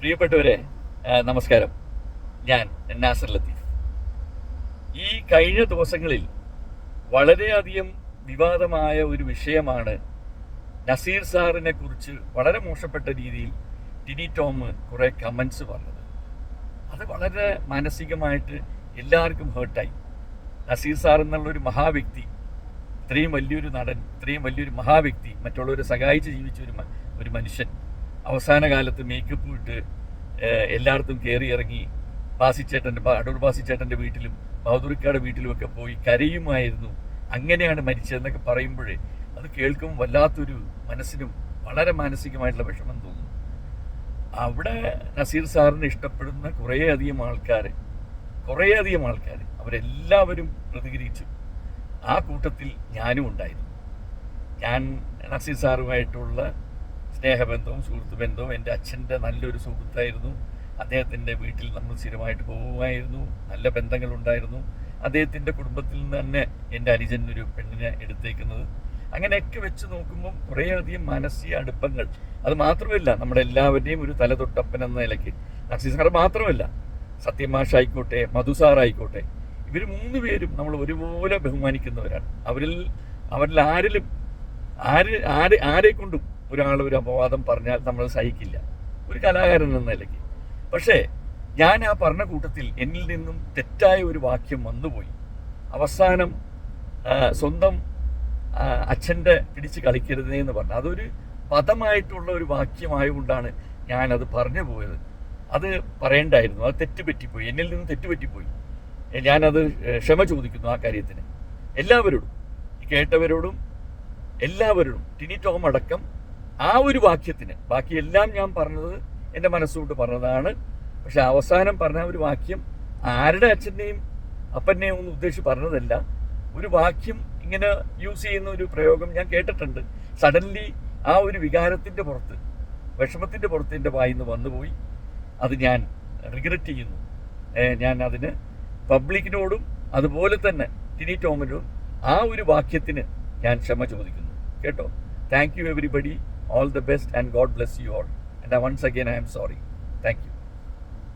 പ്രിയപ്പെട്ടവരെ, നമസ്കാരം. ഞാൻ നാസർ ലത്തീഫ്. ഈ കഴിഞ്ഞ ദിവസങ്ങളിൽ വളരെയധികം വിവാദമായ ഒരു വിഷയമാണ് നസീർ സാറിനെ കുറിച്ച് വളരെ മോശപ്പെട്ട രീതിയിൽ ടിനി ടോം കുറേ കമൻസ് പറഞ്ഞത്. അത് വളരെ മാനസികമായിട്ട് എല്ലാവർക്കും ഹേർട്ടായി. നസീർ സാർ എന്നുള്ളൊരു മഹാവ്യക്തി, ഇത്രയും വലിയൊരു നടൻ, ഇത്രയും വലിയൊരു മഹാവ്യക്തി, മറ്റുള്ളവരെ സഹായിച്ച് ജീവിച്ച ഒരു മനുഷ്യൻ അവസാന കാലത്ത് മേക്കപ്പ് ഇട്ട് എല്ലായിടത്തും കയറി ഇറങ്ങി അടൂർ ബാസിച്ചേട്ടൻ്റെ വീട്ടിലും ബഹദൂർക്കാട് വീട്ടിലുമൊക്കെ പോയി കരയുമായിരുന്നു. അങ്ങനെയാണ് മരിച്ചതെന്നൊക്കെ പറയുമ്പോഴേ അത് കേൾക്കുമ്പോൾ വല്ലാത്തൊരു മനസ്സിനും വളരെ മാനസികമായിട്ടുള്ള വിഷമം തോന്നുന്നു. അവിടെ നസീർ സാറിനെ ഇഷ്ടപ്പെടുന്ന കുറേയധികം ആൾക്കാർ അവരെല്ലാവരും പ്രതികരിച്ചു. ആ കൂട്ടത്തിൽ ഞാനും ഉണ്ടായിരുന്നു. ഞാൻ നസീർ സാറുമായിട്ടുള്ള സ്നേഹബന്ധവും സുഹൃത്ത് ബന്ധവും, എൻ്റെ അച്ഛൻ്റെ നല്ലൊരു സുഹൃത്തായിരുന്നു. അദ്ദേഹത്തിൻ്റെ വീട്ടിൽ നമ്മൾ സ്ഥിരമായിട്ട് പോകുമായിരുന്നു. നല്ല ബന്ധങ്ങളുണ്ടായിരുന്നു. അദ്ദേഹത്തിൻ്റെ കുടുംബത്തിൽ നിന്ന് തന്നെ എൻ്റെ അനുജനൊരു പെണ്ണിനെ എടുത്തേക്കുന്നത്. അങ്ങനെയൊക്കെ വെച്ച് നോക്കുമ്പം കുറേയധികം മാനസിക അടുപ്പങ്ങൾ. അത് മാത്രമല്ല, നമ്മുടെ എല്ലാവരുടെയും ഒരു തലതൊട്ടപ്പൻ എന്ന നിലയ്ക്ക് നസീർ സാർ മാത്രമല്ല, സത്യമാഷ് ആയിക്കോട്ടെ, മധു സാറായിക്കോട്ടെ, ഇവർ 3 പേരും നമ്മൾ ഒരുപോലെ ബഹുമാനിക്കുന്നവരാണ്. അവരിൽ ആരെ കൊണ്ടും ഒരാൾ ഒരു അപവാദം പറഞ്ഞാൽ നമ്മൾ സഹിക്കില്ല, ഒരു കലാകാരൻ എന്ന നിലയ്ക്ക്. പക്ഷേ ഞാൻ ആ പറഞ്ഞ കൂട്ടത്തിൽ എന്നിൽ നിന്നും തെറ്റായ ഒരു വാക്യം വന്നുപോയി. അവസാനം സ്വന്തം അച്ഛൻ്റെ പിടിച്ച് കളിക്കരുതേ എന്ന് പറഞ്ഞു. അതൊരു പദമായിട്ടുള്ള ഒരു വാക്യമായതുകൊണ്ടാണ് ഞാനത് പറഞ്ഞു പോയത്. അത് പറയേണ്ടായിരുന്നു. അത് തെറ്റുപറ്റിപ്പോയി, എന്നിൽ നിന്ന് തെറ്റുപറ്റിപ്പോയി. ഞാനത് ക്ഷമ ചോദിക്കുന്നു ആ കാര്യത്തിന്. എല്ലാവരോടും, കേട്ടവരോടും എല്ലാവരോടും, ടിനി ടോം അടക്കം. ആ ഒരു വാക്യത്തിന്, ബാക്കിയെല്ലാം ഞാൻ പറഞ്ഞത് എൻ്റെ മനസ്സുകൊണ്ട് പറഞ്ഞതാണ്. പക്ഷെ അവസാനം പറഞ്ഞ ഒരു വാക്യം ആരുടെ അച്ഛനെയും അപ്പനെയും ഒന്നും ഉദ്ദേശിച്ച് പറഞ്ഞതല്ല. ഒരു വാക്യം ഇങ്ങനെ യൂസ് ചെയ്യുന്ന ഒരു പ്രയോഗം ഞാൻ കേട്ടിട്ടുണ്ട്. സഡൻലി ആ ഒരു വികാരത്തിൻ്റെ പുറത്ത്, വിഷമത്തിൻ്റെ പുറത്ത് എൻ്റെ വായിൽ നിന്ന് വന്നുപോയി. അത് ഞാൻ റിഗ്രറ്റ് ചെയ്യുന്നു. ഞാൻ അതിന് പബ്ലിക്കിനോടും അതുപോലെ തന്നെ ടിനി ടോമിനോടും ആ ഒരു വാക്യത്തിന് ഞാൻ ക്ഷമ ചോദിക്കുന്നു. കേട്ടോ? Thank you everybody. All the best and God bless you all. And once again I am sorry. Thank you.